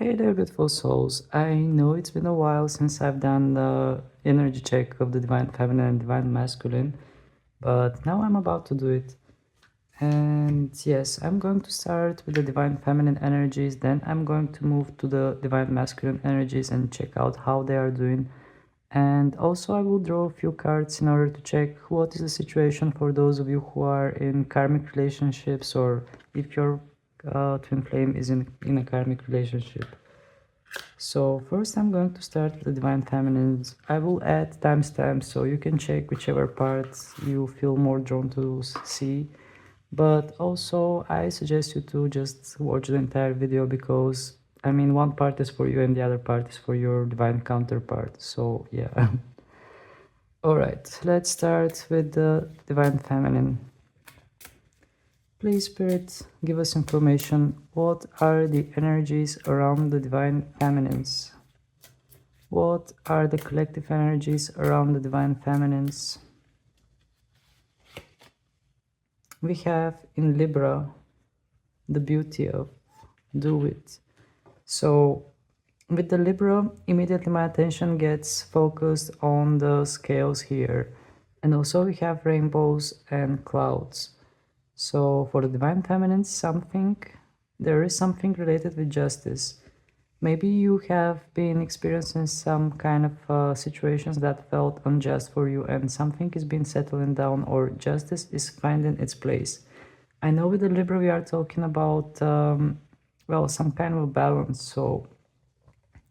Hey there, beautiful souls. I know it's been a while since I've done the energy check of the Divine Feminine and Divine Masculine, but now I'm about to do it. And yes, I'm going to start with the Divine Feminine energies, then I'm going to move to the Divine Masculine energies and check out how they are doing. And also, I will draw a few cards in order to check what is the situation for those of you who are in karmic relationships, or if your twin flame is in a karmic relationship. So first I'm going to start with the Divine Feminines. I will add timestamps so you can check whichever parts you feel more drawn to see. But also I suggest you to just watch the entire video, because I mean one part is for you and the other part is for your divine counterpart. So yeah. Alright, let's start with the Divine Feminine. Please, Spirit, give us information. What are the energies around the Divine Feminines? What are the collective energies around the Divine Feminines? We have in Libra the beauty of do it. So with the Libra, immediately my attention gets focused on the scales here. And also we have rainbows and clouds. So for the Divine Feminine, there is something related with justice. Maybe you have been experiencing some kind of situations that felt unjust for you, and something is being settling down, or justice is finding its place. I know with the Libra we are talking about, well, some kind of balance. So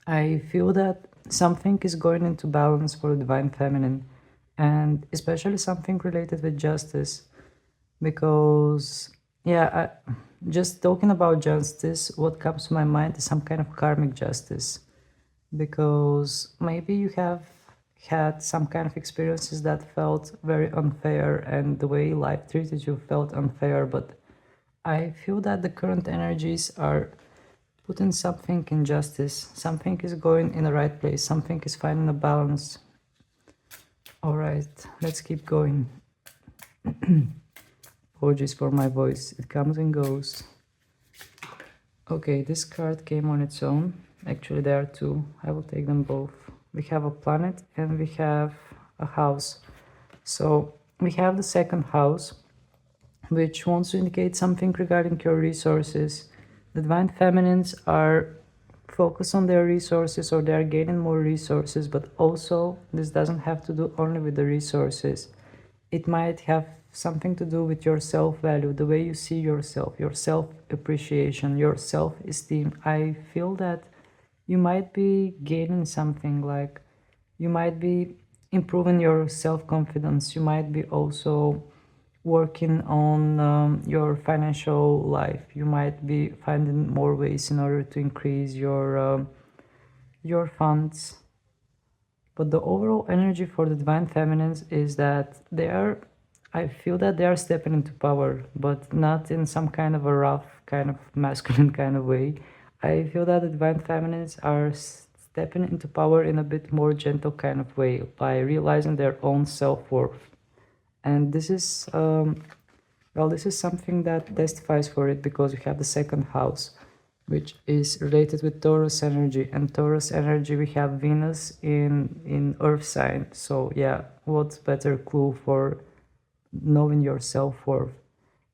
I feel that something is going into balance for the Divine Feminine, and especially something related with justice. Because yeah, just talking about justice, what comes to my mind is some kind of karmic justice, because maybe you have had some kind of experiences that felt very unfair, and the way life treated you felt unfair. But I feel that the current energies are putting something in justice, something is going in the right place, something is finding a balance. All right, let's keep going. Apologies for my voice, it comes and goes. Okay, this card came on its own. Actually, there are two. I will take them both. We have a planet and we have a house. So we have the second house, which wants to indicate something regarding your resources. The Divine Feminines are focused on their resources, or they are gaining more resources, but also this doesn't have to do only with the resources. It might have something to do with your self-value, the way you see yourself, your self-appreciation, your self-esteem. I feel that you might be gaining something, like you might be improving your self-confidence. You might be also working on your financial life. You might be finding more ways in order to increase your funds. But the overall energy for the Divine Feminines is that I feel that they are stepping into power, but not in some kind of a rough, kind of masculine kind of way. I feel that the Divine Feminines are stepping into power in a bit more gentle kind of way, by realizing their own self-worth. And this is, well, this is something that testifies for it, because you have the second house, which is related with Taurus energy, and Taurus energy we have Venus in Earth sign. So yeah, what's better clue for knowing your self-worth?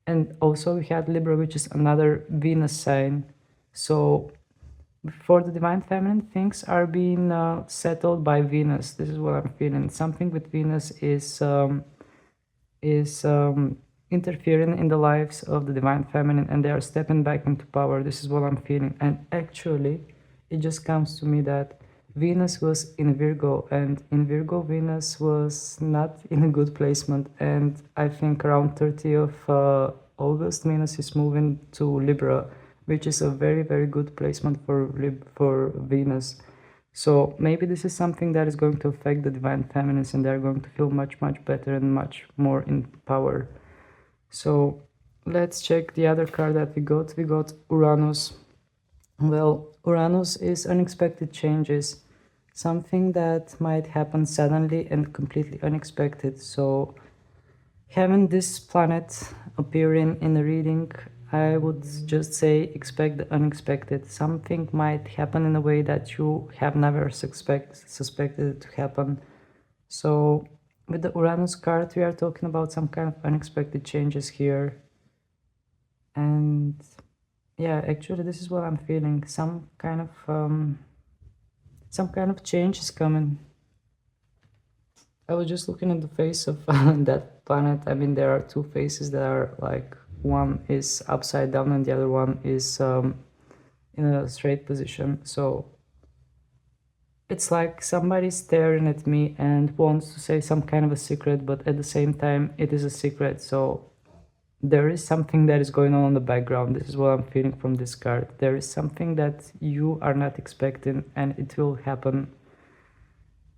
And also we had Libra, which is another Venus sign. So for the Divine Feminine, things are being settled by Venus. This is what I'm feeling. Something with Venus is interfering in the lives of the Divine Feminine, and they are stepping back into power. This is what I'm feeling. And actually it just comes to me that Venus was in Virgo, and in Virgo Venus was not in a good placement, and I think around 30th of August Venus is moving to Libra, which is a very, very good placement for Venus. So maybe this is something that is going to affect the Divine Feminines, and they're going to feel much, much better and much more in power. So let's check the other card that we got. We got Uranus. Well, Uranus is unexpected changes, something that might happen suddenly and completely unexpected. So having this planet appearing in a reading I would just say expect the unexpected. Something might happen in a way that you have never suspected it to happen. So with the Uranus card, we are talking about some kind of unexpected changes here. And yeah, actually this is what I'm feeling. Some kind of change is coming. I was just looking at the face of that planet. I mean, there are two faces that are like, one is upside down and the other one is in a straight position. So it's like somebody staring at me and wants to say some kind of a secret, but at the same time it is a secret. So there is something that is going on in the background. This is what I'm feeling from this card. There is something that you are not expecting and it will happen.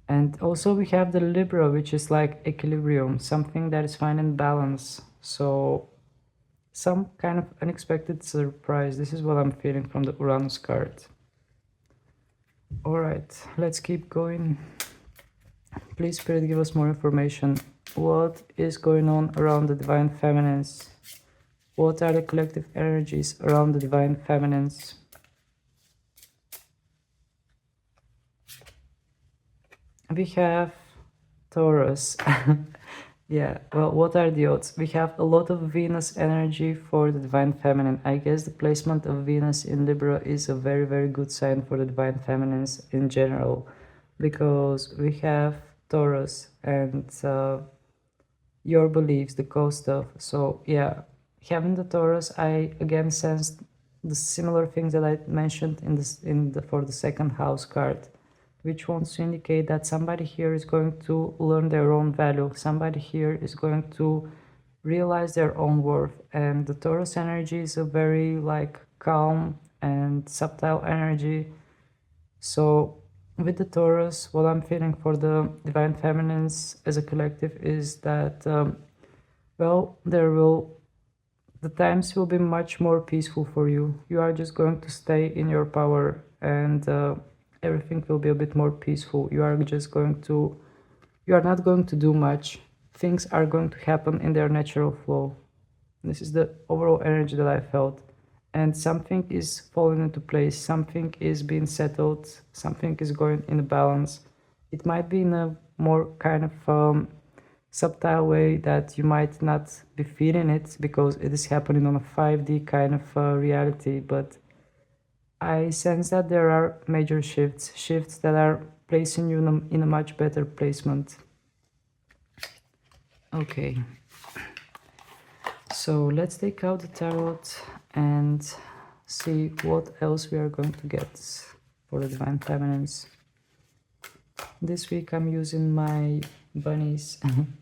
And also we have the Libra, which is like equilibrium, something that is finding balance. So some kind of unexpected surprise. This is what I'm feeling from the Uranus card. All right, let's keep going. Please, Spirit, give us more information. What is going on around the Divine Feminines? What are the collective energies around the Divine Feminines? We have Taurus. Yeah, well, what are the odds? We have a lot of Venus energy for the Divine Feminine. I guess the placement of Venus in Libra is a very, very good sign for the Divine Feminines in general, because we have Taurus and your beliefs, the core stuff. So yeah, having the Taurus, I again sensed the similar things that I mentioned for the second house card, which wants to indicate that somebody here is going to learn their own value. Somebody here is going to realize their own worth. And the Taurus energy is a very like calm and subtle energy. So with the Taurus, what I'm feeling for the Divine Feminines as a collective is that, well, the times will be much more peaceful for you. You are just going to stay in your power and everything will be a bit more peaceful. You are not going to do much. Things are going to happen in their natural flow. This is the overall energy that I felt. And something is falling into place. Something is being settled. Something is going in a balance. It might be in a more kind of subtle way that you might not be feeling it because it is happening on a 5D kind of reality, but I sense that there are major shifts that are placing you in a much better placement. Okay, so let's take out the tarot and see what else we are going to get for the Divine Feminines. This week I'm using my bunnies. I'm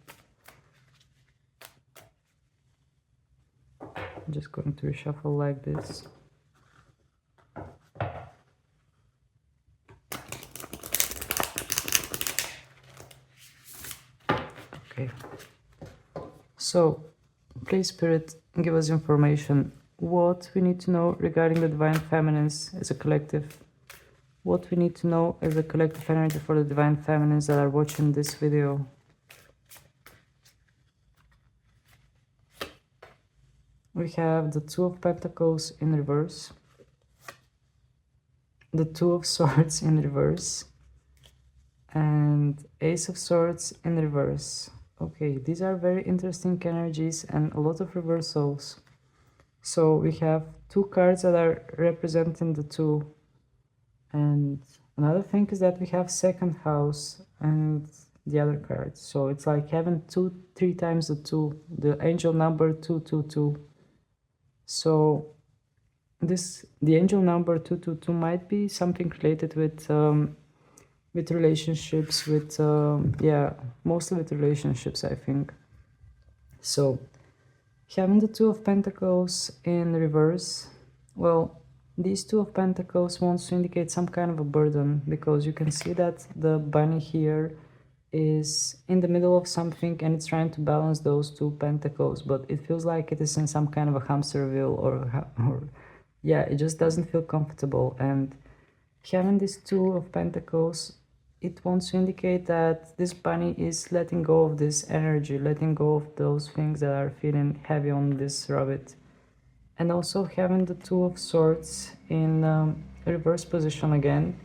just going to reshuffle like this. Okay, so please, Spirit, give us information. What we need to know regarding the Divine Feminines as a collective. What we need to know as a collective energy for the Divine Feminines that are watching this video. We have the Two of Pentacles in reverse, the Two of Swords in reverse, and Ace of Swords in reverse. Okay, these are very interesting energies and a lot of reversals. So we have two cards that are representing the two. And another thing is that we have second house and the other cards. So it's like having three times the two, the angel number 222. So the angel number 222 might be something related with relationships, yeah, mostly with relationships, I think. So having the Two of Pentacles in reverse, well, these Two of Pentacles wants to indicate some kind of a burden, because you can see that the bunny here is in the middle of something and it's trying to balance those two pentacles, but it feels like it is in some kind of a hamster wheel, or yeah, it just doesn't feel comfortable. And having this Two of Pentacles, it wants to indicate that this bunny is letting go of this energy, letting go of those things that are feeling heavy on this rabbit. And also having the Two of Swords in reverse position again.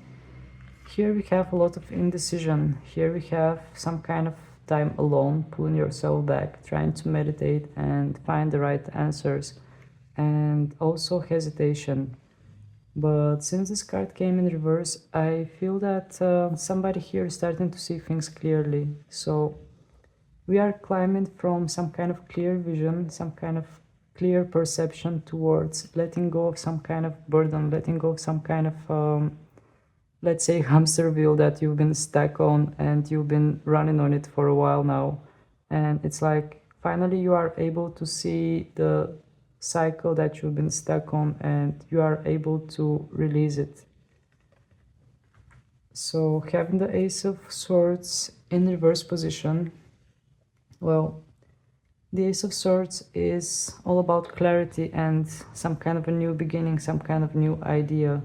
Here we have a lot of indecision. Here we have some kind of time alone, pulling yourself back, trying to meditate and find the right answers, and also hesitation. But since this card came in reverse, I feel that somebody here is starting to see things clearly. So we are climbing from some kind of clear vision, some kind of clear perception towards letting go of some kind of burden, letting go of some kind of, let's say, hamster wheel that you've been stuck on and you've been running on it for a while now. And it's like finally you are able to see the cycle that you've been stuck on and you are able to release it. So having the Ace of Swords in reverse position, well, the Ace of Swords is all about clarity and some kind of a new beginning, some kind of new idea.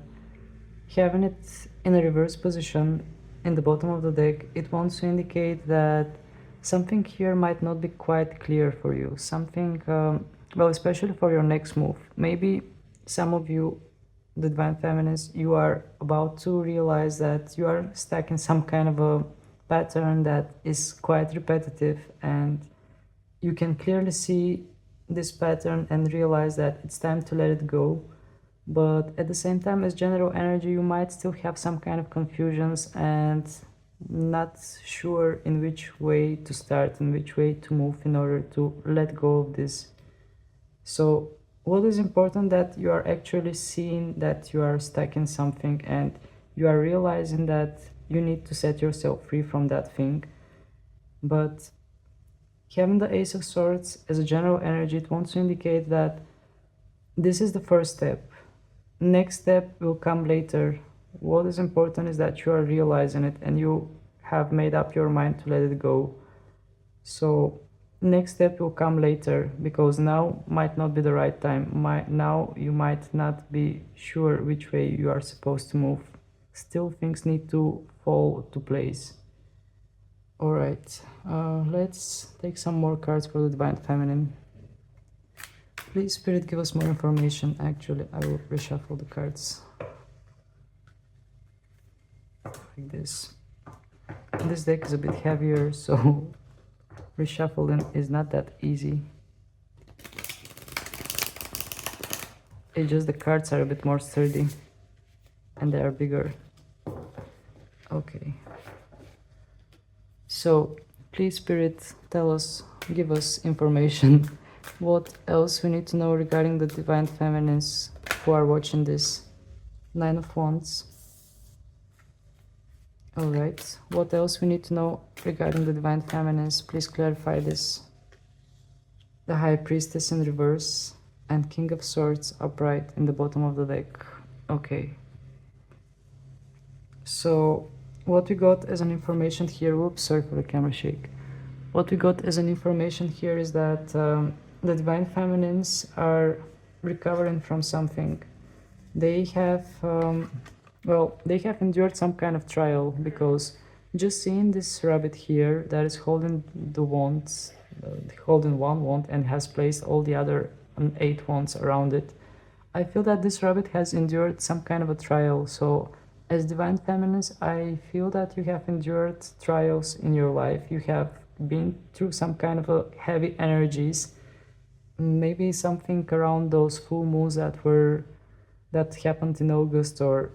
Having it in a reverse position in the bottom of the deck, it wants to indicate that something here might not be quite clear for you. Something, well, especially for your next move. Maybe some of you, the Divine Feminines, you are about to realize that you are stuck in some kind of a pattern that is quite repetitive, and you can clearly see this pattern and realize that it's time to let it go. But at the same time, as general energy, you might still have some kind of confusions and not sure in which way to start, in which way to move in order to let go of this. So what is important that you are actually seeing that you are stuck in something and you are realizing that you need to set yourself free from that thing. But having the Ace of Swords as a general energy, it wants to indicate that this is the first step. Next step will come later. What is important is that you are realizing it and you have made up your mind to let it go. So next step will come later, because now might not be the right time. Now you might not be sure which way you are supposed to move. Still, things need to fall to place. Alright, let's take some more cards for the Divine Feminine. Please, Spirit, give us more information. Actually, I will reshuffle the cards like this. This deck is a bit heavier, so reshuffling is not that easy. It's just the cards are a bit more sturdy and they are bigger. Okay. So, please, Spirit, tell us, give us information. What else we need to know regarding the Divine Feminines who are watching this? Nine of Wands. Alright, what else we need to know regarding the Divine Feminines? Please clarify this. The High Priestess in reverse and King of Swords upright in the bottom of the deck. Okay. So, what we got as an information here, whoops, sorry for the camera shake. What we got as an information here is that the Divine Feminines are recovering from something. They have, well, they have endured some kind of trial, because just seeing this rabbit here that is holding the wands, holding one wand and has placed all the other 8 wands around it, I feel that this rabbit has endured some kind of a trial. So as Divine Feminines, I feel that you have endured trials in your life. You have been through some kind of a heavy energies, maybe something around those full moons that happened in August, or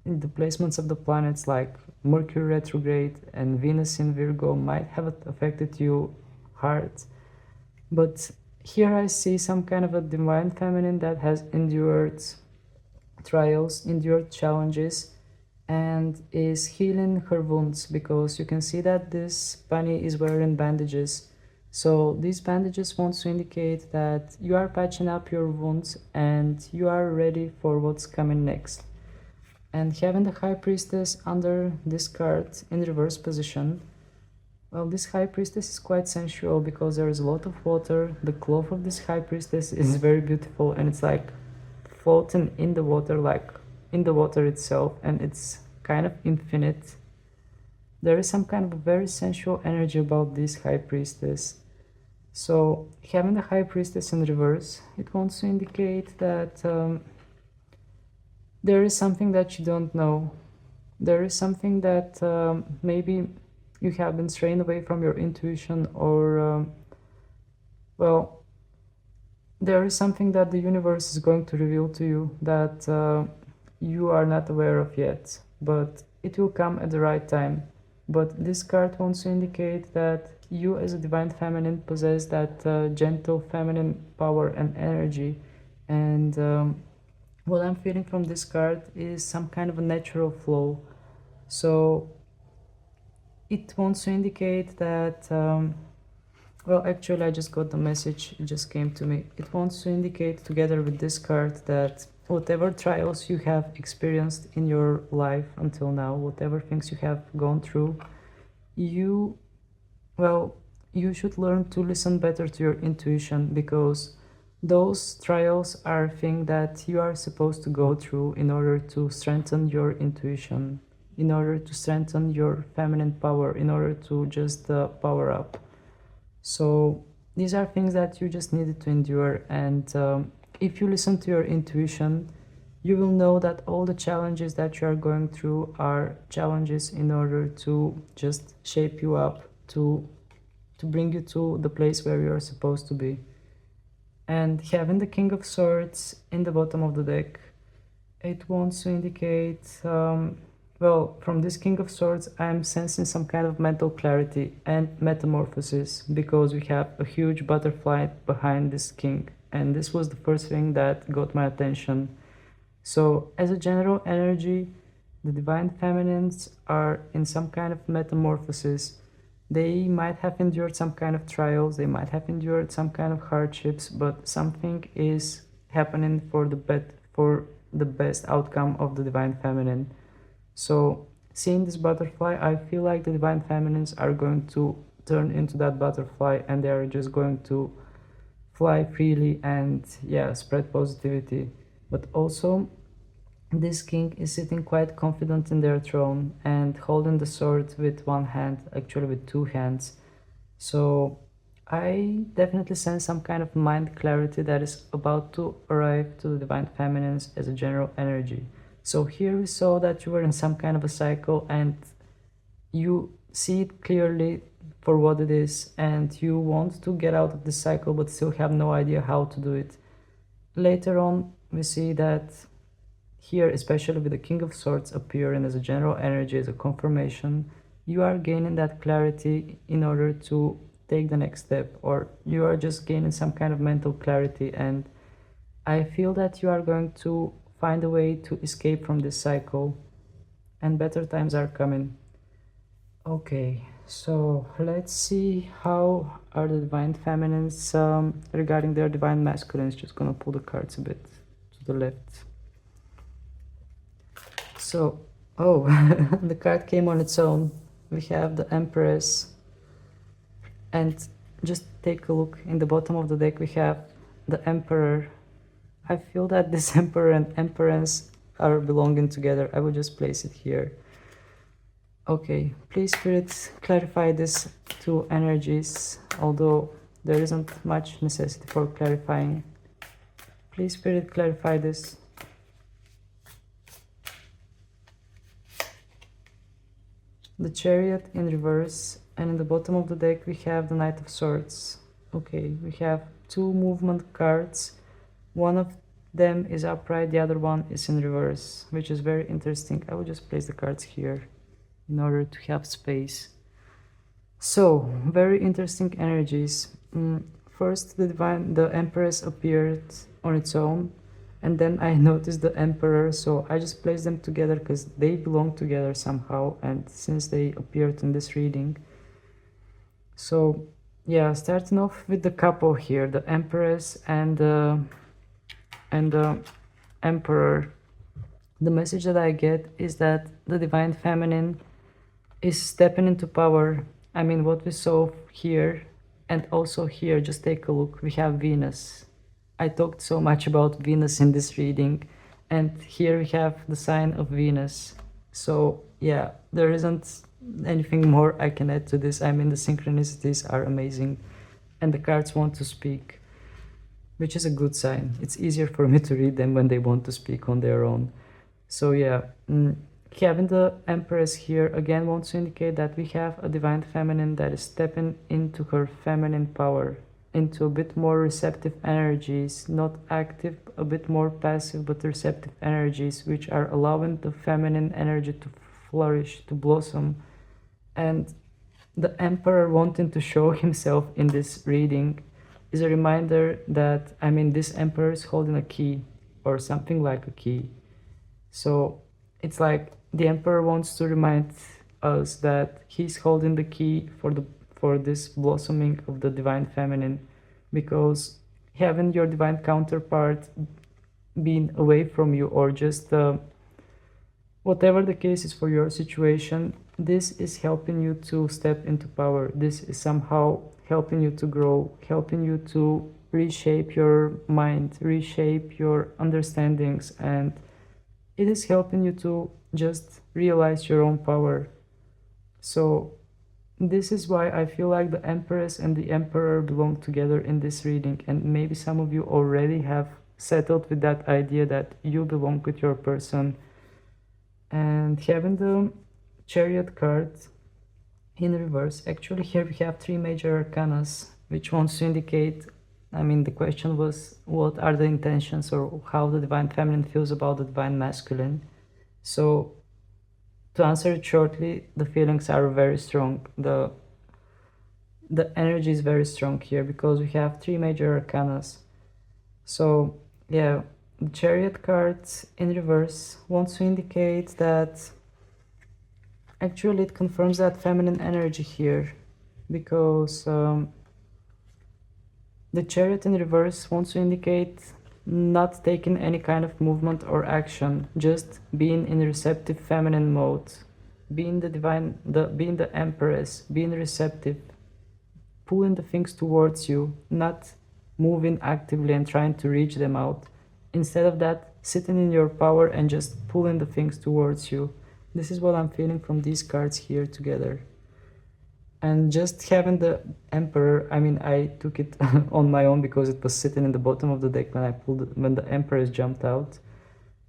in the placements of the planets like Mercury retrograde and Venus in Virgo might have affected you hard. But here I see some kind of a Divine Feminine that has endured trials, endured challenges, and is healing her wounds, because you can see that this bunny is wearing bandages. So these bandages want to indicate that you are patching up your wounds and you are ready for what's coming next. And having the High Priestess under this card in reverse position, well, this High Priestess is quite sensual because there is a lot of water. The cloth of this High Priestess is very beautiful and it's like floating in the water, like in the water itself, and it's kind of infinite. There is some kind of a very sensual energy about this High Priestess. So having the High Priestess in reverse, it wants to indicate that there is something that you don't know. There is something that maybe you have been straying away from your intuition, or well, there is something that the universe is going to reveal to you that you are not aware of yet, but it will come at the right time. But this card wants to indicate that you as a divine feminine possess that gentle feminine power and energy. And what I'm feeling from this card is some kind of a natural flow. So it wants to indicate that well, actually, I just got the message, it just came to me. It wants to indicate, together with this card, that whatever trials you have experienced in your life until now, whatever things you have gone through, you should learn to listen better to your intuition, because those trials are things that you are supposed to go through in order to strengthen your intuition, in order to strengthen your feminine power, in order to just power up. So these are things that you just needed to endure, and if you listen to your intuition, you will know that all the challenges that you are going through are challenges in order to just shape you up, to bring you to the place where you are supposed to be. And having the King of Swords in the bottom of the deck, it wants to indicate well, from this King of Swords, I'm sensing some kind of mental clarity and metamorphosis, because we have a huge butterfly behind this king, and this was the first thing that got my attention. So as a general energy, the divine feminines are in some kind of metamorphosis. They might have endured some kind of trials, they might have endured some kind of hardships, but something is happening for the best outcome of the divine feminine. So seeing this butterfly, I feel like the divine feminines are going to turn into that butterfly, and they are just going to fly freely and spread positivity. But also, this king is sitting quite confident in their throne and holding the sword with one hand, actually with two hands. So I definitely sense some kind of mind clarity that is about to arrive to the divine feminines as a general energy. So here we saw that you were in some kind of a cycle, and you see it clearly for what it is, and you want to get out of this cycle but still have no idea how to do it. Later on, we see that here, especially with the King of Swords appearing as a general energy, as a confirmation, you are gaining that clarity in order to take the next step, or you are just gaining some kind of mental clarity, and I feel that you are going to find a way to escape from this cycle, and better times are coming. Okay, so let's see how are the divine feminines regarding their divine masculines. Just gonna pull the cards a bit to the left. So, oh, the card came on its own. We have the Empress, and just take a look in the bottom of the deck. We have the Emperor. I feel that this Emperor and Empress are belonging together. I will just place it here. Okay, please Spirit, clarify these two energies, although there isn't much necessity for clarifying. Please Spirit, clarify this. The Chariot in reverse, and in the bottom of the deck we have the Knight of Swords. Okay, we have two movement cards. One of them is upright, the other one is in reverse, which is very interesting. I will just place the cards here in order to have space. So, very interesting energies. First, the Empress appeared on its own, and then I noticed the Emperor, so I just placed them together because they belong together somehow, and since they appeared in this reading. So, yeah, starting off with the couple here, the Empress and the Emperor. The message that I get is that the divine feminine is stepping into power. I mean, what we saw here and also here, just take a look, we have Venus. I talked so much about Venus in this reading, and here we have the sign of Venus. So yeah, there isn't anything more I can add to this. I mean, the synchronicities are amazing. and the cards want to speak, which is a good sign. It's easier for me to read them when they want to speak on their own. So yeah, having the Empress here again wants to indicate that we have a divine feminine that is stepping into her feminine power, into a bit more receptive energies, not active, a bit more passive, but receptive energies, which are allowing the feminine energy to flourish, to blossom. And the Emperor wanting to show himself in this reading is a reminder that, I mean, this Emperor is holding a key, or something like a key. So it's like the Emperor wants to remind us that he's holding the key for this blossoming of the divine feminine, because having your divine counterpart being away from you, or just whatever the case is for your situation, this is helping you to step into power. This is somehow helping you to grow, helping you to reshape your mind, reshape your understandings, and it is helping you to just realize your own power. So this is why I feel like the Empress and the Emperor belong together in this reading, and maybe some of you already have settled with that idea that you belong with your person. And having the Chariot card in reverse, actually here we have 3 major arcanas, which wants to indicate, I mean, the question was what are the intentions, or how the divine feminine feels about the divine masculine. So to answer it shortly, the feelings are very strong. The energy is very strong here because we have 3 major arcanas. So yeah, the Chariot card in reverse wants to indicate that actually it confirms that feminine energy here, because the Chariot in reverse wants to indicate not taking any kind of movement or action, just being in receptive feminine mode, being being the Empress, being receptive, pulling the things towards you, not moving actively and trying to reach them out. Instead of that, sitting in your power and just pulling the things towards you. This is what I'm feeling from these cards here together. And just having the Emperor, I mean, I took it on my own because it was sitting in the bottom of the deck when the Empress jumped out.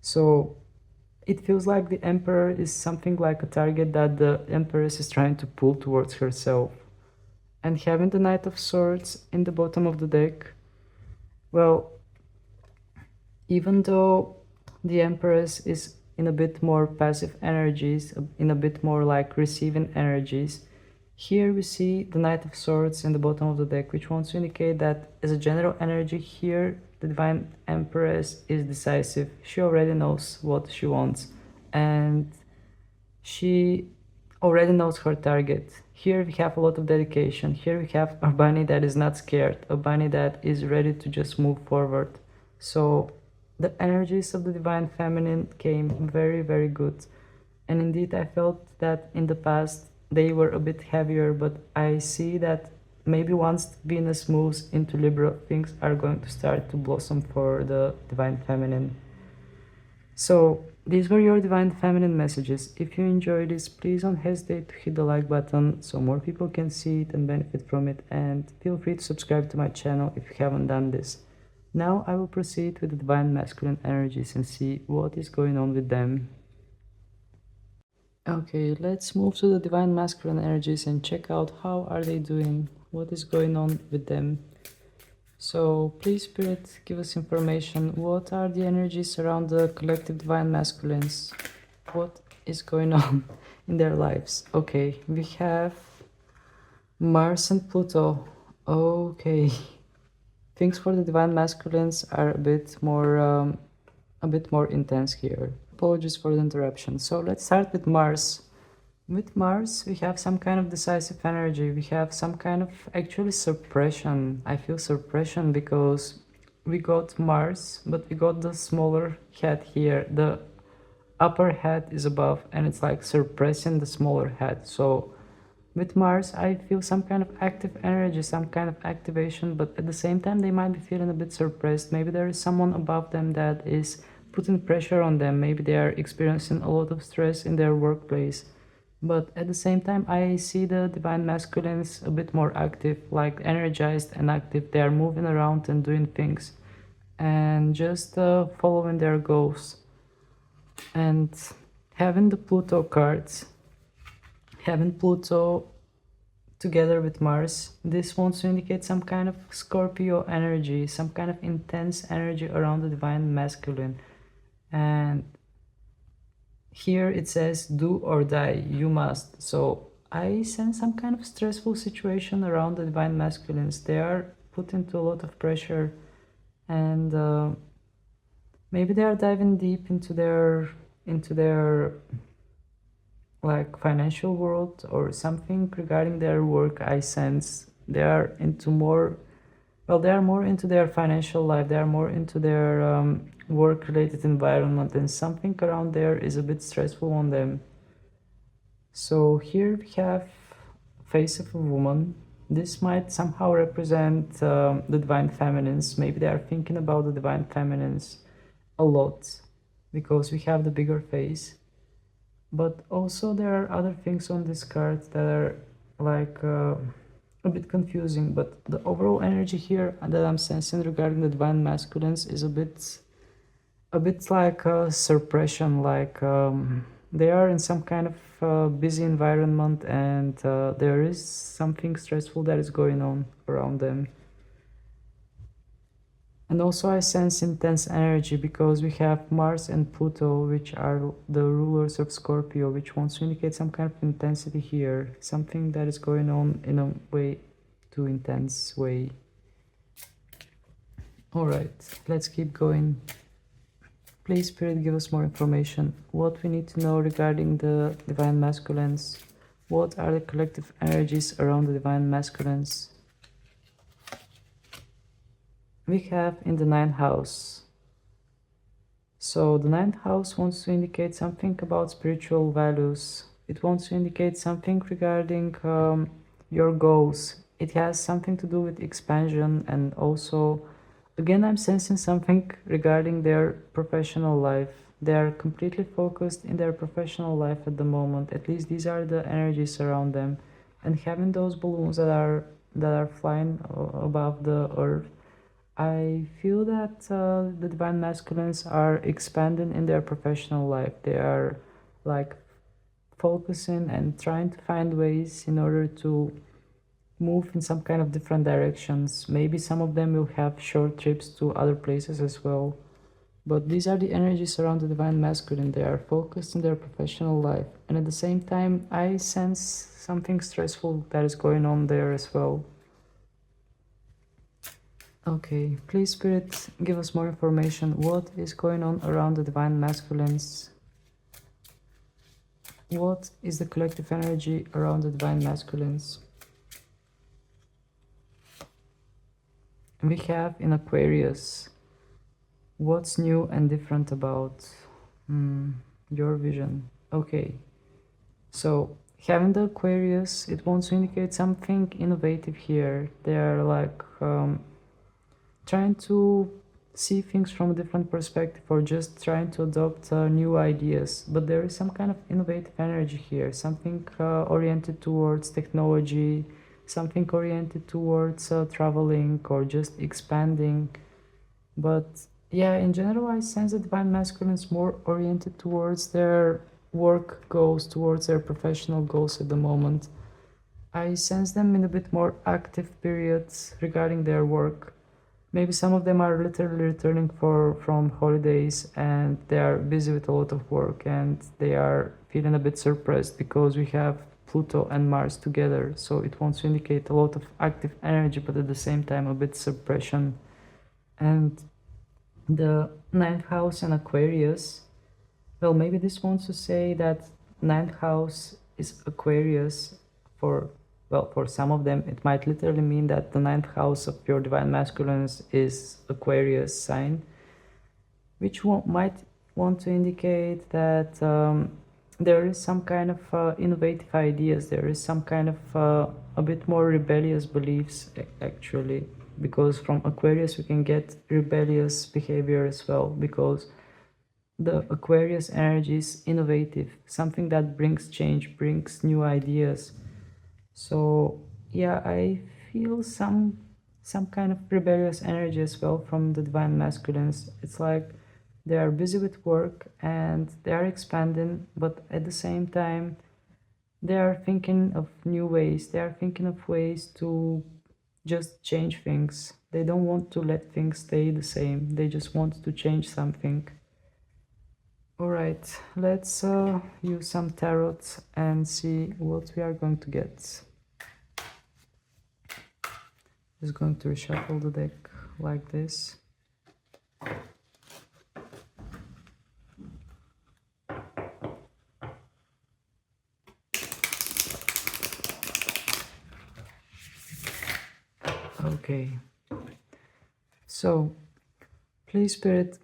So it feels like the Emperor is something like a target that the Empress is trying to pull towards herself. And having the Knight of Swords in the bottom of the deck, well, even though the Empress is in a bit more passive energies, in a bit more like receiving energies, here we see the Knight of Swords in the bottom of the deck, which wants to indicate that as a general energy here, the Divine Empress is decisive. She already knows what she wants, and she already knows her target. Here we have a lot of dedication. Here we have a bunny that is not scared, a bunny that is ready to just move forward. So the energies of the Divine Feminine came very, very good. And indeed, I felt that in the past they were a bit heavier, but I see that maybe once Venus moves into Libra, things are going to start to blossom for the Divine Feminine. So these were your Divine Feminine messages. If you enjoyed this, please don't hesitate to hit the like button so more people can see it and benefit from it, and feel free to subscribe to my channel if you haven't done this. Now I will proceed with the Divine Masculine energies and see what is going on with them. Okay, let's move to the Divine Masculine energies and check out how are they doing, what is going on with them. So please, Spirit, give us information. What are the energies around the collective Divine Masculines? What is going on in their lives? Okay, we have Mars and Pluto. Okay, things for the Divine Masculines are a bit more intense here. Apologies for the interruption. So let's start with Mars. With Mars, we have some kind of decisive energy. We have some kind of actually suppression. I feel suppression because we got Mars, but we got the smaller head here. The upper head is above, and it's like suppressing the smaller head. So with Mars, I feel some kind of active energy, some kind of activation, but at the same time, they might be feeling a bit suppressed. Maybe there is someone above them that is putting pressure on them. Maybe they are experiencing a lot of stress in their workplace. But at the same time, I see the divine masculines a bit more active, like energized and active. They are moving around and doing things and just following their goals. And having the Pluto cards, having Pluto together with Mars, this wants to indicate some kind of Scorpio energy, some kind of intense energy around the divine masculine. And here it says do or die, you must. So I sense some kind of stressful situation around the divine masculines. They are put into a lot of pressure, and maybe they are diving deep into their like financial world or something regarding their work. I sense they are into more, well, they are more into their financial life, they are more into their work related environment, and something around there is a bit stressful on them. So here we have face of a woman. This might somehow represent the divine feminines. Maybe they are thinking about the divine feminines a lot because we have the bigger face. But also there are other things on this card that are like a bit confusing, but the overall energy here that I'm sensing regarding the divine masculines is a bit like a suppression, like they are in some kind of busy environment, and there is something stressful that is going on around them. And also I sense intense energy because we have Mars and Pluto, which are the rulers of Scorpio, which wants to indicate some kind of intensity here, something that is going on in a way too intense way. All right, let's keep going. Please, Spirit, give us more information. What we need to know regarding the divine masculines. What are the collective energies around the divine masculines? We have in the 9th house. So the 9th house wants to indicate something about spiritual values. It wants to indicate something regarding your goals. It has something to do with expansion, and also, again, I'm sensing something regarding their professional life. They are completely focused in their professional life at the moment. At least these are the energies around them. And having those balloons that are flying above the earth, I feel that the divine masculines are expanding in their professional life. They are like focusing and trying to find ways in order to move in some kind of different directions. Maybe some of them will have short trips to other places as well. But these are the energies around the divine masculine. They are focused in their professional life. And at the same time, I sense something stressful that is going on there as well. Okay, please, Spirit, give us more information. What is going on around the divine masculines? What is the collective energy around the divine masculines? We have in Aquarius, what's new and different about your vision? Okay, so having the Aquarius, it wants to indicate something innovative here. They are like trying to see things from a different perspective, or just trying to adopt new ideas. But there is some kind of innovative energy here, something oriented towards technology, something oriented towards traveling or just expanding. But yeah, in general, I sense the divine masculine is more oriented towards their work goals, towards their professional goals at the moment. I sense them in a bit more active periods regarding their work. Maybe some of them are literally returning from holidays, and they are busy with a lot of work, and they are feeling a bit suppressed because we have Pluto and Mars together. So it wants to indicate a lot of active energy, but at the same time a bit suppression. And the 9th house in Aquarius, well, maybe this wants to say that 9th house is Aquarius for, well, for some of them, it might literally mean that the 9th house of your divine masculine is Aquarius sign, which might want to indicate that there is some kind of innovative ideas, there is some kind of a bit more rebellious beliefs, actually, because from Aquarius we can get rebellious behavior as well, because the Aquarius energy is innovative, something that brings change, brings new ideas. So yeah, I feel some kind of rebellious energy as well from the divine masculines. It's like they are busy with work and they are expanding, but at the same time they are thinking of new ways. They are thinking of ways to just change things. They don't want to let things stay the same. They just want to change something. All right, let's use some tarot and see what we are going to get. Just going to reshuffle the deck like this. Okay, so please Spirit,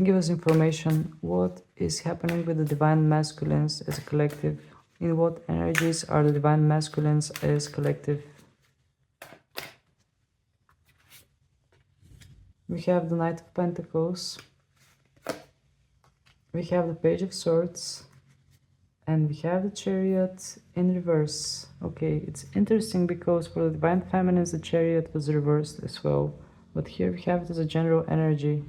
give us information. What is happening with the divine masculines as a collective? In what energies are the divine masculines as collective? We have the Knight of Pentacles, we have the Page of Swords, and we have the Chariot in reverse. Okay, it's interesting because for the Divine Feminines the Chariot was reversed as well, but here we have it as a general energy.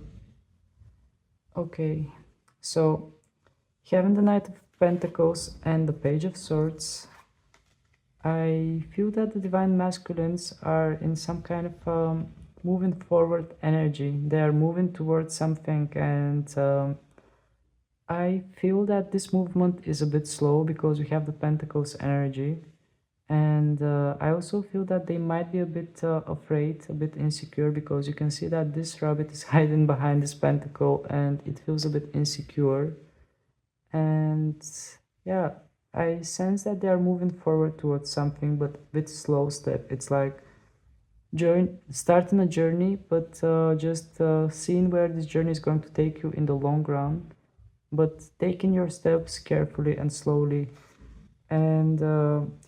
Okay, so having the Knight of Pentacles and the Page of Swords, I feel that the Divine Masculines are in some kind of moving forward energy. They are moving towards something, and I feel that this movement is a bit slow because we have the Pentacles energy, and I also feel that they might be a bit afraid, a bit insecure, because you can see that this rabbit is hiding behind this pentacle and it feels a bit insecure. And yeah, I sense that they are moving forward towards something, but with slow step. It's like starting a journey, but just seeing where this journey is going to take you in the long run, but taking your steps carefully and slowly. And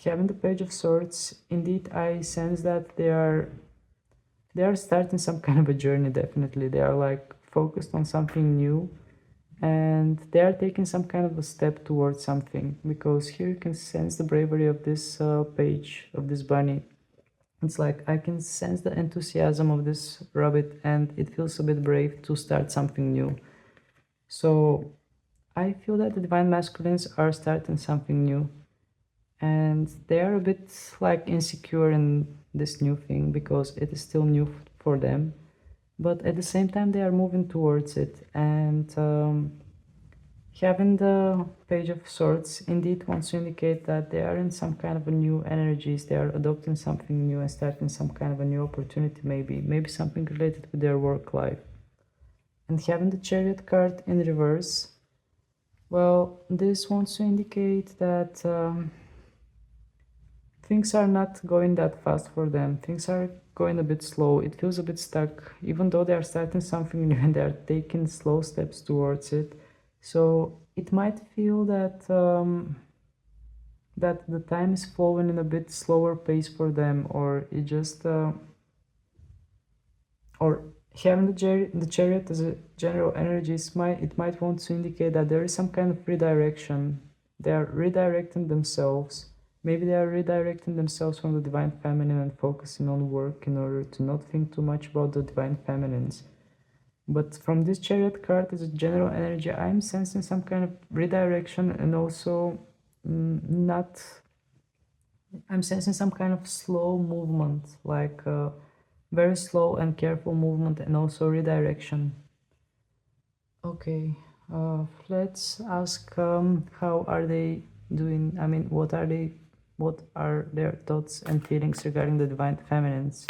having the Page of Swords, indeed, I sense that they are starting some kind of a journey. Definitely, they are like focused on something new, and they are taking some kind of a step towards something, because here you can sense the bravery of this page, of this bunny. It's like I can sense the enthusiasm of this rabbit, and it feels a bit brave to start something new. So I feel that the divine masculines are starting something new, and they are a bit like insecure in this new thing because it is still new for them, but at the same time they are moving towards it. And having the Page of Swords indeed wants to indicate that they are in some kind of a new energies. They are adopting something new and starting some kind of a new opportunity, maybe something related with their work life. And having the Chariot card in reverse, well, this wants to indicate that things are not going that fast for them. Things are going a bit slow. It feels a bit stuck, even though they are starting something new and they are taking slow steps towards it. So it might feel that that the time is flowing in a bit slower pace for them, or it just or having the Chariot as a general energy, it might want to indicate that there is some kind of redirection. They are redirecting themselves. Maybe they are redirecting themselves from the divine feminine and focusing on work in order to not think too much about the divine feminines. But from this Chariot card as a general energy, I'm sensing some kind of redirection, and also not. I'm sensing some kind of slow movement, like very slow and careful movement, and also redirection. Okay, let's ask how are they doing? I mean, what are their thoughts and feelings regarding the divine feminines?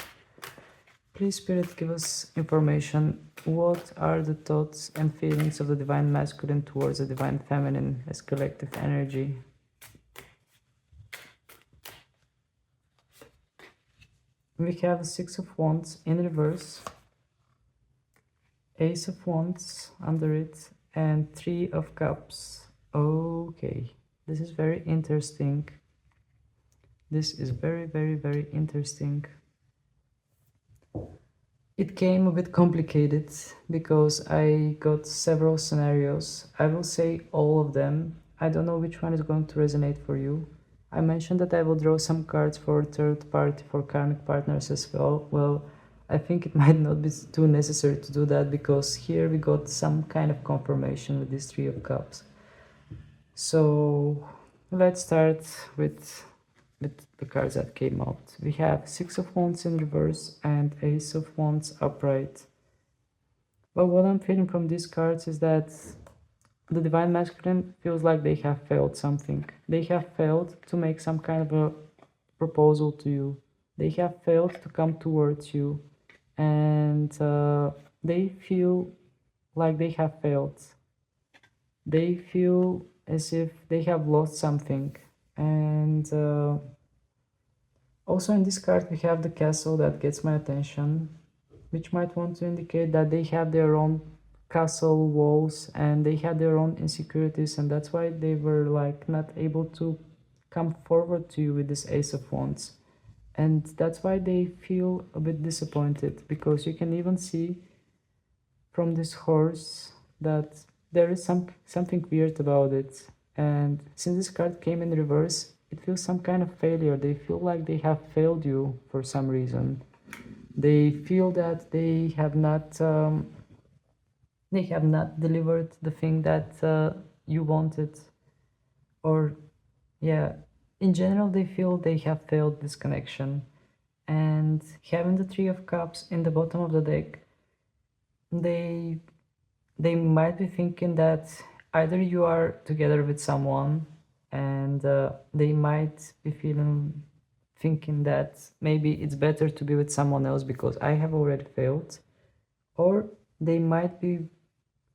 Please, Spirit, give us information. What are the thoughts and feelings of the divine masculine towards the divine feminine as collective energy? We have the Six of Wands in reverse, Ace of Wands under it, and Three of Cups. Okay, this is very interesting. This is very, very, very interesting. It came a bit complicated because I got several scenarios. I will say all of them. I don't know which one is going to resonate for you. I mentioned that I will draw some cards for third party, for karmic partners as well. Well, I think it might not be too necessary to do that because here we got some kind of confirmation with this Three of Cups. So let's start with the cards that came out. We have Six of Wands in reverse and Ace of Wands upright. Well, what I'm feeling from these cards is that the Divine Masculine feels like they have failed something. They have failed to make some kind of a proposal to you. They have failed to come towards you. And they feel like they have failed. They feel as if they have lost something. And also in this card we have the Castle that gets my attention, which might want to indicate that they have their own castle walls and they had their own insecurities, and that's why they were like not able to come forward to you with this Ace of Wands. And that's why they feel a bit disappointed, because you can even see from this horse that there is something weird about it. And since this card came in reverse, it feels some kind of failure. They feel like they have failed you for some reason. They feel that they have not delivered the thing that you wanted. Or yeah, in general they feel they have failed this connection. And having the Three of Cups in the bottom of the deck, they might be thinking that either you are together with someone, and they might be thinking that maybe it's better to be with someone else because I have already failed, or they might be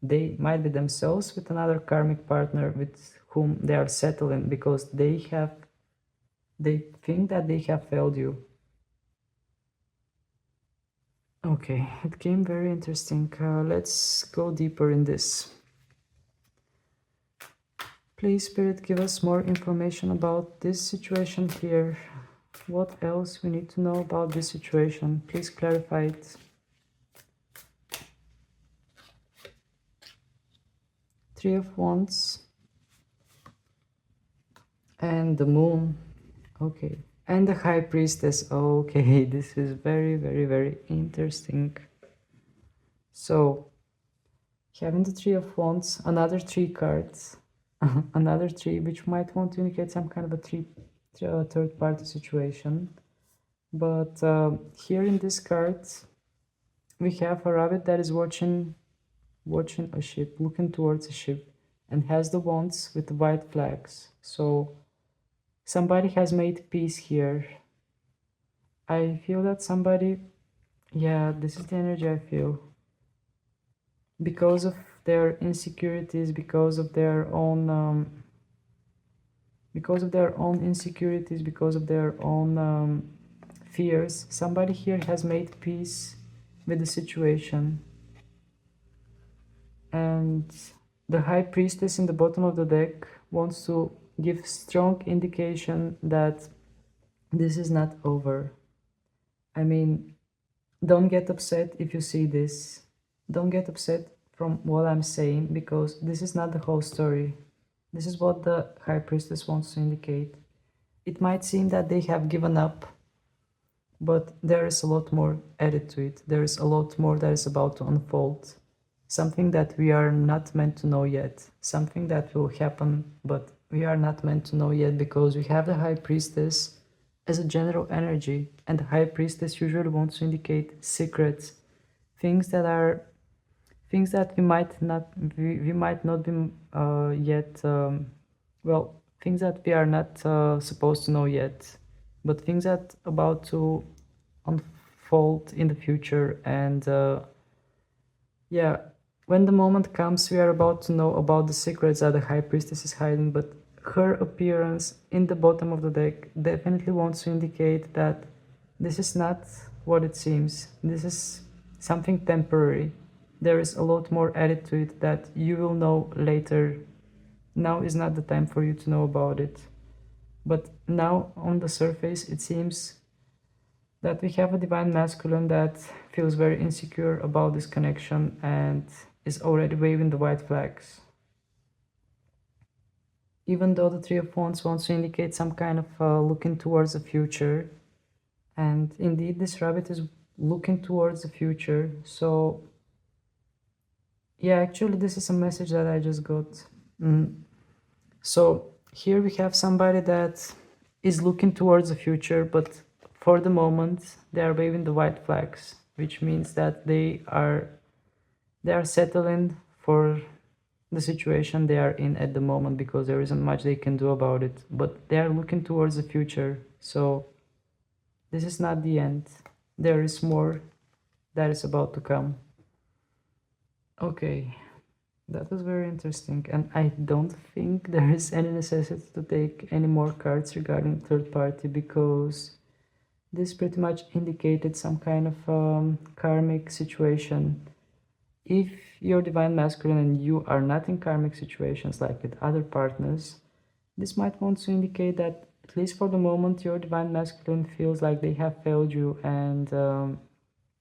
themselves with another karmic partner with whom they are settling because they think that they have failed you. Okay, it came very interesting. Let's go deeper in this. Please, Spirit, give us more information about this situation here. What else we need to know about this situation? Please clarify it. Three of Wands. And the Moon. Okay. And the High Priestess. Okay, this is very, very, very interesting. So, having the Three of Wands, another three cards. Another tree, which might want to indicate some kind of a third party situation. But here in this card we have a rabbit that is watching a ship, looking towards a ship, and has the wands with the white flags. So somebody has made peace here. I feel that somebody, yeah, this is the energy I feel. Because of their insecurities, because of their own insecurities, because of their own fears, somebody here has made peace with the situation. And the High Priestess in the bottom of the deck wants to give strong indication that this is not over. I mean, don't get upset if you see this. Don't get upset from what I'm saying, because this is not the whole story. This is what the High Priestess wants to indicate. It might seem that they have given up, but there is a lot more added to it. There is a lot more that is about to unfold. Something that we are not meant to know yet. Something that will happen, but we are not meant to know yet, because we have the High Priestess as a general energy, and the High Priestess usually wants to indicate secrets, things that we might not be yet, well, things that we are not supposed to know yet, but things that are about to unfold in the future. And yeah, when the moment comes, we are about to know about the secrets that the High Priestess is hiding. But her appearance in the bottom of the deck definitely wants to indicate that this is not what it seems. This is something temporary. There is a lot more added to it that you will know later. Now is not the time for you to know about it. But now on the surface it seems that we have a divine masculine that feels very insecure about this connection and is already waving the white flags. Even though the Three of Wands wants to indicate some kind of looking towards the future, and indeed this rabbit is looking towards the future. So yeah, actually this is a message that I just got. So here we have somebody that is looking towards the future, but for the moment they are waving the white flags, which means that they are settling for the situation they are in at the moment, because there isn't much they can do about it, but they are looking towards the future. So this is not the end. There is more that is about to come. Okay, that was very interesting, and I don't think there is any necessity to take any more cards regarding third party, because this pretty much indicated some kind of karmic situation. If you're divine masculine and you are not in karmic situations like with other partners, this might want to indicate that, at least for the moment, your divine masculine feels like they have failed you, and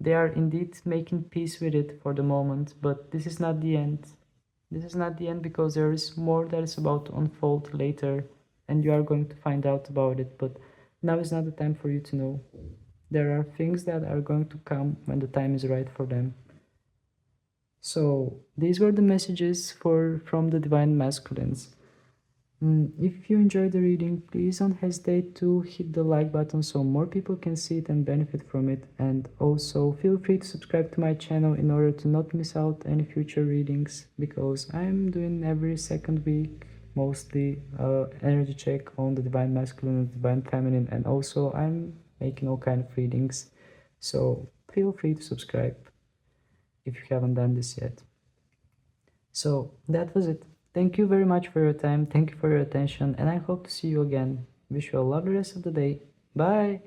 they are indeed making peace with it for the moment. But this is not the end. This is not the end, because there is more that is about to unfold later, and you are going to find out about it. But now is not the time for you to know. There are things that are going to come when the time is right for them. So these were the messages from the divine masculines. If you enjoyed the reading, please don't hesitate to hit the like button so more people can see it and benefit from it. And also feel free to subscribe to my channel in order to not miss out any future readings, because I'm doing every second week mostly energy check on the divine masculine and divine feminine, and also I'm making all kind of readings. So feel free to subscribe if you haven't done this yet. So that was it. Thank you very much for your time. Thank you for your attention, and I hope to see you again. Wish you a lovely rest of the day. Bye.